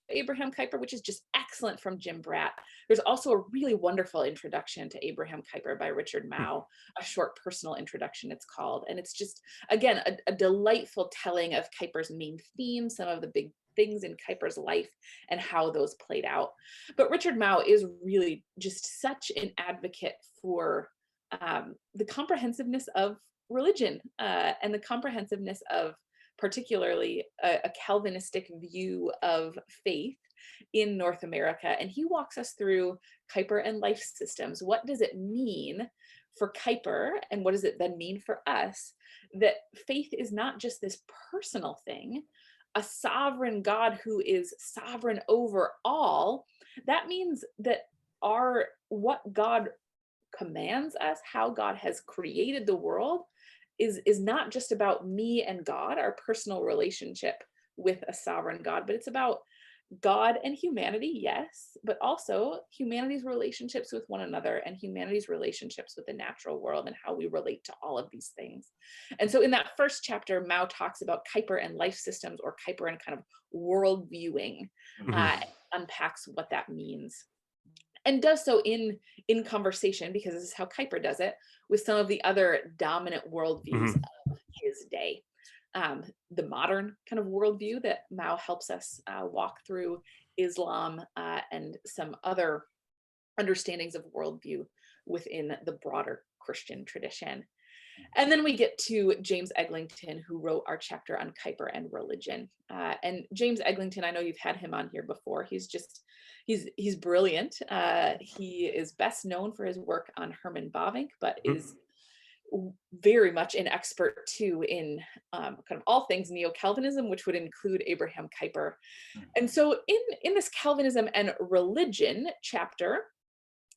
Abraham Kuiper, which is just excellent, from Jim Bratt. There's also a really wonderful introduction to Abraham Kuiper by Richard Mouw, a short personal introduction it's called. And it's just, again, a delightful telling of Kuiper's main themes, some of the big things in Kuiper's life and how those played out. But Richard Mouw is really just such an advocate for the comprehensiveness of religion and the comprehensiveness of particularly a Calvinistic view of faith in North America. And he walks us through Kuiper and life systems. What does it mean for Kuiper, and what does it then mean for us, that faith is not just this personal thing, a sovereign God who is sovereign over all? That means that what God commands us, how God has created the world, is not just about me and God, our personal relationship with a sovereign God, but it's about God and humanity, yes, but also humanity's relationships with one another and humanity's relationships with the natural world and how we relate to all of these things. And so in that first chapter, Mouw talks about Kuiper and life systems, or Kuiper and kind of world viewing, unpacks what that means. And does so in conversation, because this is how Kuiper does it, with some of the other dominant worldviews of his day. The modern kind of worldview that Mouw helps us walk through, Islam, and some other understandings of worldview within the broader Christian tradition. And then we get to James Eglinton, who wrote our chapter on Kuiper and religion. And James Eglinton, I know you've had him on here before. He's brilliant. He is best known for his work on Herman Bavinck, but is very much an expert too in kind of all things neo-Calvinism, which would include Abraham Kuiper. And so in this Calvinism and religion chapter,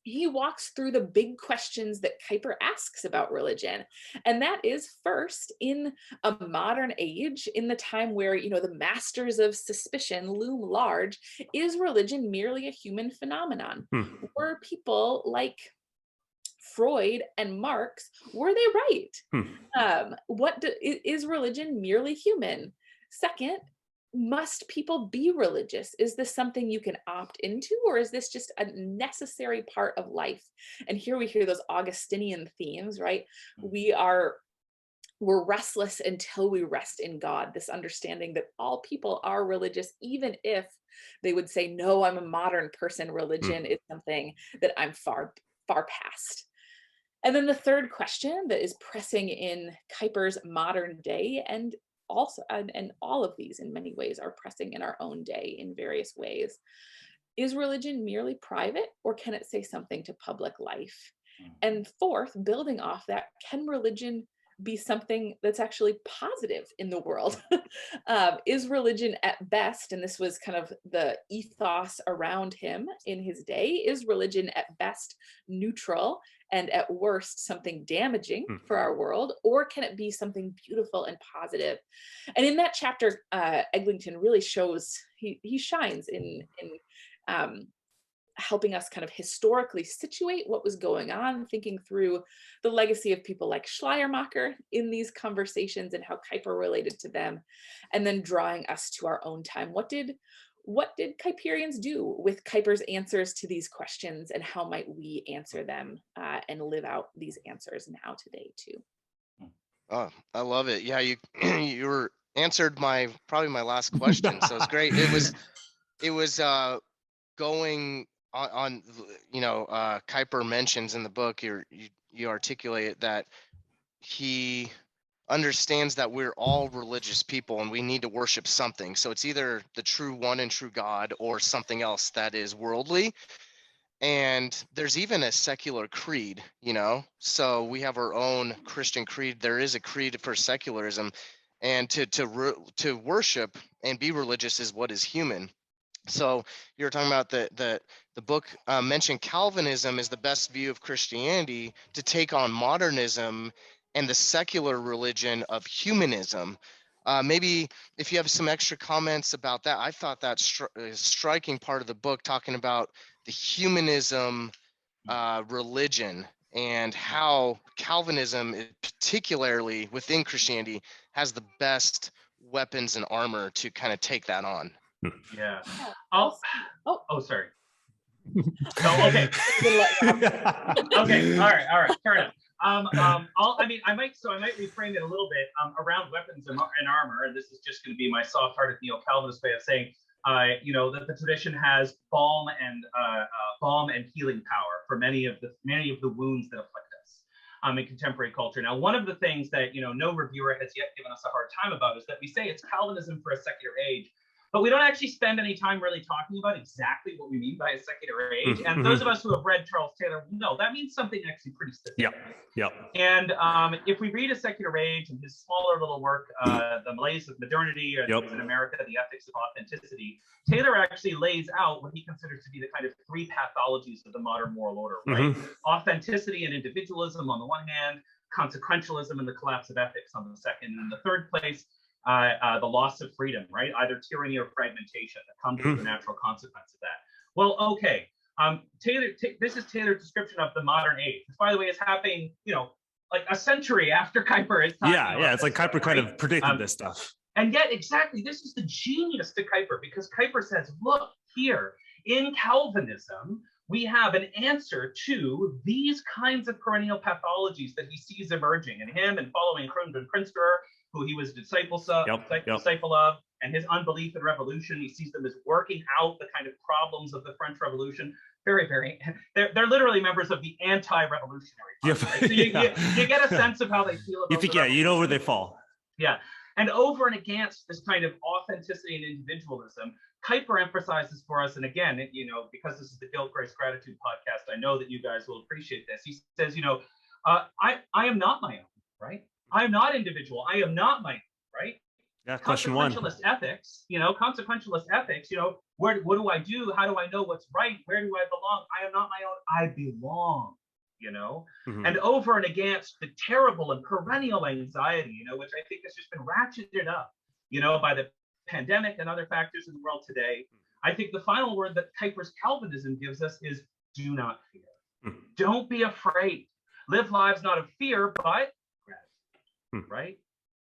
he walks through the big questions that Kuiper asks about religion. And that is, first, in a modern age, in the time where, the masters of suspicion loom large, is religion merely a human phenomenon? Were people like Freud and Marx, were they right? Is religion merely human? Second, must people be religious? Is this something you can opt into, or is this just a necessary part of life? And here we hear those Augustinian themes, right? We're restless until we rest in God, this understanding that all people are religious, even if they would say, no, I'm a modern person. Religion is something that I'm far, far past. And then the third question that is pressing in Kuiper's modern day, and also, and all of these in many ways are pressing in our own day in various ways. Is religion merely private, or can it say something to public life? And fourth, building off that, can religion be something that's actually positive in the world? Is religion at best, and this was kind of the ethos around him in his day, is religion at best neutral, and at worst something damaging for our world, or can it be something beautiful and positive? And in that chapter, Eglinton really shows, he shines in helping us kind of historically situate what was going on, thinking through the legacy of people like Schleiermacher in these conversations and how Kuiper related to them, and then drawing us to our own time. What did Kuiperians do with Kuiper's answers to these questions, and how might we answer them and live out these answers now today too? Oh, I love it. Yeah, you were answered probably my last question, so it's great. It was going on Kuiper mentions in the book, you articulate that he understands that we're all religious people and we need to worship something. So it's either the true one and true God or something else that is worldly. And there's even a secular creed, so we have our own Christian creed. There is a creed for secularism, and to worship and be religious is what is human. So you're talking about the book mentioned Calvinism is the best view of Christianity to take on modernism and the secular religion of humanism. Maybe if you have some extra comments about that. I thought that striking part of the book, talking about the humanism religion and how Calvinism, particularly within Christianity, has the best weapons and armor to kind of take that on. Yeah. Sorry. No, okay. Okay. All right. Fair enough. I might reframe it a little bit around weapons and armor, and this is just going to be my soft-hearted neo-Calvinist way of saying, that the tradition has balm and healing power for many of the wounds that afflict us in contemporary culture. Now, one of the things that no reviewer has yet given us a hard time about is that we say it's Calvinism for a secular age, but we don't actually spend any time really talking about exactly what we mean by a secular age. And those of us who have read Charles Taylor know that means something actually pretty specific. Yep. And if we read A Secular Age and his smaller little work, The Malaise of Modernity, or in America, The Ethics of Authenticity, Taylor actually lays out what he considers to be the kind of three pathologies of the modern moral order, right? Authenticity and individualism on the one hand, consequentialism and the collapse of ethics on the second, and in the third place, the loss of freedom, right? Either tyranny or fragmentation that comes as a natural consequence of that. Well, okay. This is Taylor's description of the modern age, which, by the way, is happening, like a century after Kuiper is talking about it's like Kuiper stuff, kind of predicted this stuff. And yet, exactly, this is the genius to Kuiper, because Kuiper says, look here, in Calvinism, we have an answer to these kinds of perennial pathologies that he sees emerging in him and following Krunden Prinsterer, who he was a disciple of, and his unbelief in revolution. He sees them as working out the kind of problems of the French Revolution. Very, very, they're literally members of the anti-revolutionary party. Right? So you get a sense of how they feel about where they fall. Yeah. And over and against this kind of authenticity and individualism, Kuiper emphasizes for us, and again, because this is the Guilt, Grace, Gratitude podcast, I know that you guys will appreciate this. He says, I am not my own, right? I am not individual. I am not my own, right? Yeah, question one. Consequentialist ethics, what do I do? How do I know what's right? Where do I belong? I am not my own. I belong, And over and against the terrible and perennial anxiety, which I think has just been ratcheted up, by the pandemic and other factors in the world today. I think the final word that Kuiper's Calvinism gives us is do not fear. Don't be afraid. Live lives not of fear, but gratitude, right?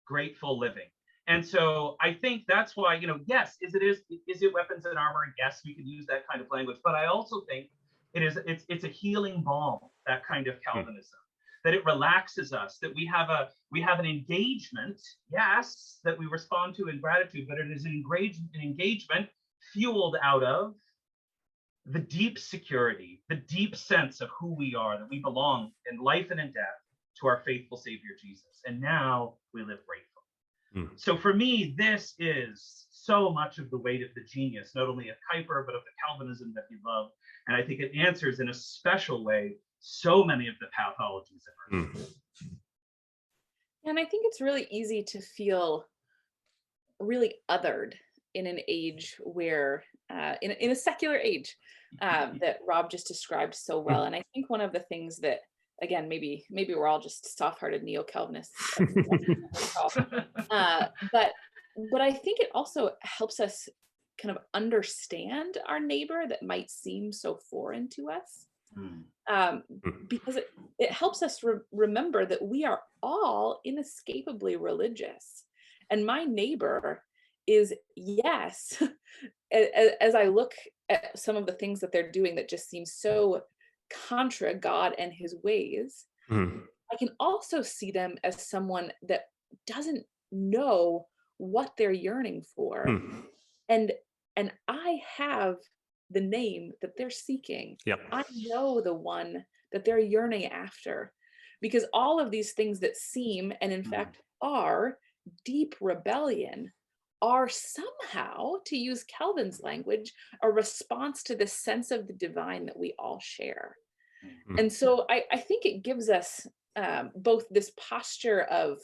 Grateful living. And so I think that's why, yes, is it weapons and armor? Yes, we could use that kind of language, but I also think it's a healing balm, that kind of Calvinism, that it relaxes us, that we have an engagement, yes, that we respond to in gratitude, but it is an engagement fueled out of the deep security, the deep sense of who we are, that we belong in life and in death to our faithful Savior Jesus. And now we live grateful. So for me, this is so much of the weight of the genius, not only of Kuiper, but of the Calvinism that he loved. And I think it answers in a special way so many of the pathologies emerging. And I think it's really easy to feel really othered in an age where, in a secular age, that Rob just described so well. And I think one of the things that, again, maybe we're all just soft-hearted neo-Calvinists, but I think it also helps us kind of understand our neighbor that might seem so foreign to us. Because it helps us remember that we are all inescapably religious. And my neighbor is, yes, as I look at some of the things that they're doing that just seem so contra God and his ways, I can also see them as someone that doesn't know what they're yearning for. And I have the name that they're seeking. Yep. I know the one that they're yearning after, because all of these things that seem, and in fact are, deep rebellion are somehow, to use Calvin's language, a response to the sense of the divine that we all share. And so I think it gives us both this posture of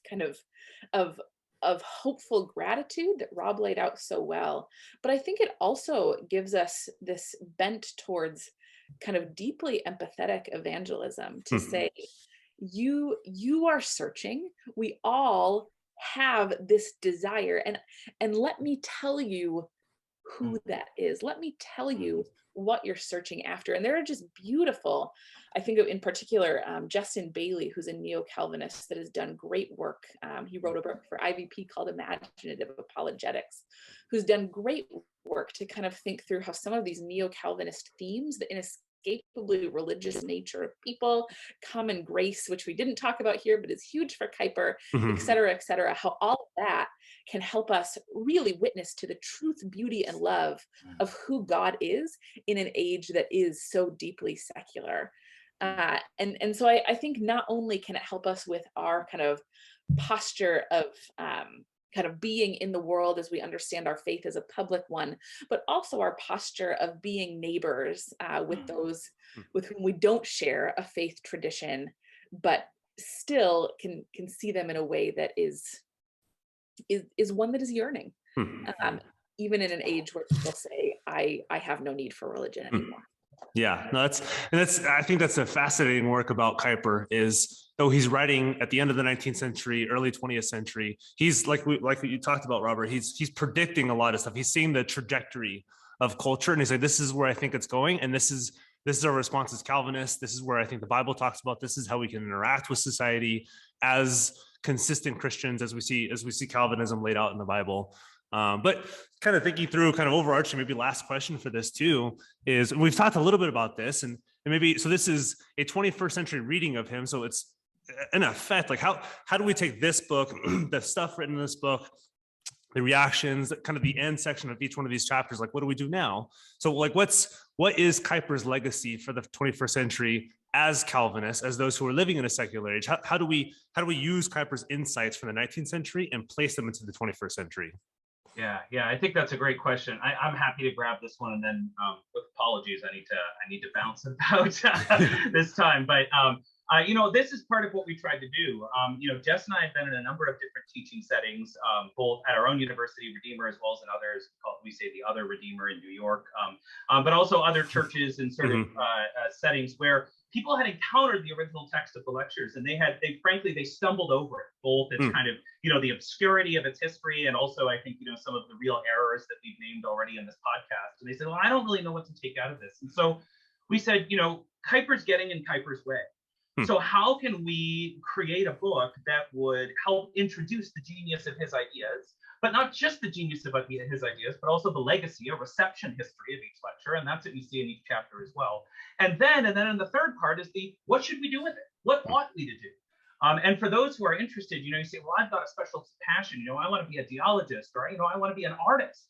kind of hopeful gratitude that Rob laid out so well, but I think it also gives us this bent towards kind of deeply empathetic evangelism to say, you are searching, we all have this desire, and let me tell you who that is. Let me tell you what you're searching after. And there are just beautiful, I think of in particular, Justin Bailey, who's a neo-Calvinist that has done great work. He wrote a book for IVP called Imaginative Apologetics, who's done great work to kind of think through how some of these neo-Calvinist themes, the inescapably religious nature of people, common grace, which we didn't talk about here, but is huge for Kuiper, et cetera, how all of that can help us really witness to the truth, beauty, and love of who God is in an age that is so deeply secular. And so I think not only can it help us with our kind of posture of kind of being in the world as we understand our faith as a public one, but also our posture of being neighbors with those with whom we don't share a faith tradition, but still can see them in a way that is one that is yearning, even in an age where people say, I have no need for religion anymore. Yeah, no, I think that's a fascinating work about Kuiper, is though he's writing at the end of the 19th century, early 20th century, he's like you talked about, Robert, he's predicting a lot of stuff. He's seeing the trajectory of culture, and he's like, this is where I think it's going, and this is our response as Calvinists. This is where I think the Bible talks about. This is how we can interact with society as consistent Christians, as we see Calvinism laid out in the Bible. But kind of thinking through, kind of overarching, maybe last question for this too, is we've talked a little bit about this, and maybe, so this is a 21st century reading of him. So it's in effect, like how do we take this book, the stuff written in this book, the reactions, kind of the end section of each one of these chapters, like what do we do now? So like what is Kuiper's legacy for the 21st century as Calvinists, as those who are living in a secular age? How do we use Kuiper's insights from the 19th century and place them into the 21st century? Yeah, I think that's a great question. I'm happy to grab this one, and then with apologies, I need to bounce about this time. But this is part of what we tried to do. Jess and I have been in a number of different teaching settings, both at our own university, Redeemer, as well as in others. We say the other Redeemer in New York, but also other churches and sort of settings where people had encountered the original text of the lectures, and they stumbled over it, both its kind of, the obscurity of its history, and also I think, some of the real errors that we've named already in this podcast. And they said, well, I don't really know what to take out of this. And so we said, Kuiper's getting in Kuiper's way. So how can we create a book that would help introduce the genius of his ideas, but not just the genius of his ideas, but also the legacy, a reception history of each lecture. And that's what you see in each chapter as well. And then in the third part is what should we do with it? What ought we to do? And for those who are interested, you say, well, I've got a special passion, I want to be a geologist, or, I want to be an artist,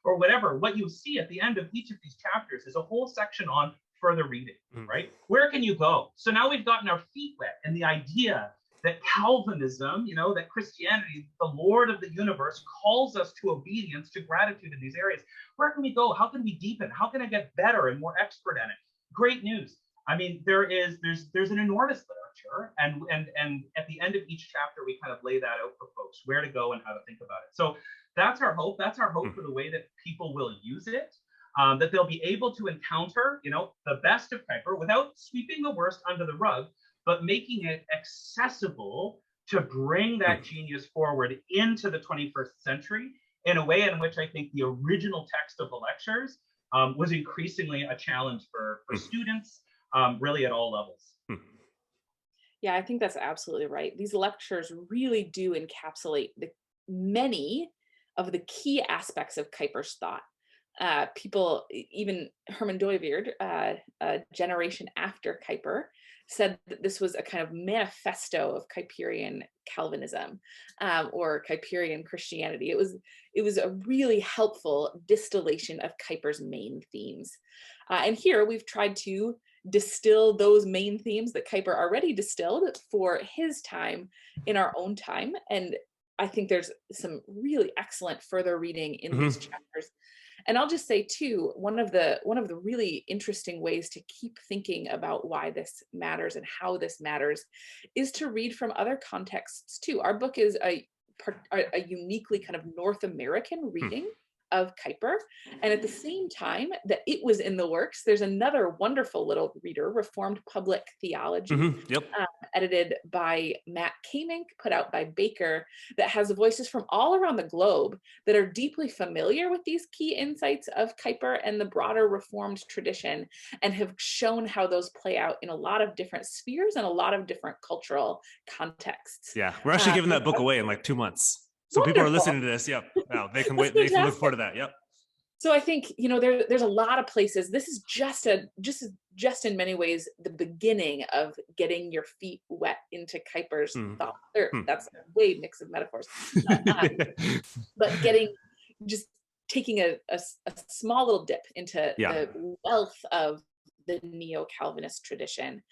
or whatever. What you see at the end of each of these chapters is a whole section on further reading, right? Where can you go? So now we've gotten our feet wet, and the idea that Calvinism, that Christianity, the Lord of the universe, calls us to obedience, to gratitude in these areas. Where can we go? How can we deepen? How can I get better and more expert at it? Great news. I mean, there's an enormous literature, and at the end of each chapter, we kind of lay that out for folks, where to go and how to think about it. So that's our hope. That's our hope for the way that people will use it. That they'll be able to encounter, the best of Kuiper without sweeping the worst under the rug, but making it accessible to bring that genius forward into the 21st century in a way in which I think the original text of the lectures was increasingly a challenge for students, really at all levels. Yeah, I think that's absolutely right. These lectures really do encapsulate many of the key aspects of Kuiper's thought. People, even Herman Dooyeweerd, a generation after Kuiper, said that this was a kind of manifesto of Kuiperian Calvinism, or Kuiperian Christianity. It was a really helpful distillation of Kuiper's main themes. And here we've tried to distill those main themes that Kuiper already distilled for his time in our own time. And I think there's some really excellent further reading in these chapters. And I'll just say too, one of the really interesting ways to keep thinking about why this matters and how this matters is to read from other contexts too. Our book is a uniquely kind of North American reading of Kuiper. And at the same time that it was in the works, there's another wonderful little reader, Reformed Public Theology, edited by Matt Kamink, put out by Baker, that has voices from all around the globe that are deeply familiar with these key insights of Kuiper and the broader Reformed tradition, and have shown how those play out in a lot of different spheres and a lot of different cultural contexts. Yeah, we're actually giving that book away in like 2 months. So wonderful. People are listening to this. Yep. Wow, they can wait. They can look forward to that. Yep. So I think, there's a lot of places. This is just in many ways the beginning of getting your feet wet into Kuiper's thought. That's a way mix of metaphors. But taking a small little dip into the wealth of the neo-Calvinist tradition.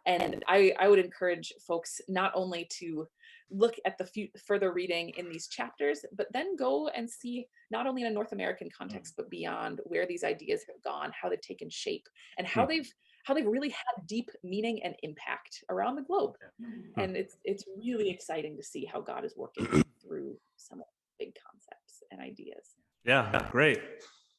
And I would encourage folks not only to look at the further reading in these chapters, but then go and see not only in a North American context, but beyond, where these ideas have gone, how they've taken shape, and how they've really had deep meaning and impact around the globe. And it's really exciting to see how God is working through some of the big concepts and ideas. Yeah, great.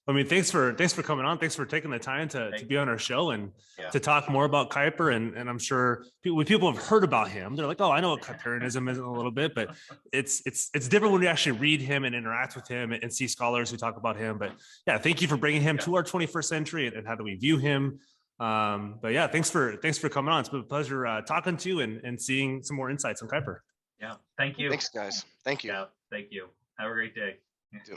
I mean, thanks for coming on. Thanks for taking the time to be on our show and to talk more about Kuiper. And I'm sure people have heard about him, they're like, oh, I know what Kuiperianism is a little bit, but it's different when you actually read him and interact with him and see scholars who talk about him. But yeah, thank you for bringing him to our 21st century and how do we view him. But yeah, thanks for coming on. It's been a pleasure talking to you and seeing some more insights on Kuiper. Yeah, thank you. Thanks, guys. Thank you. Yeah, thank you. Have a great day. You too.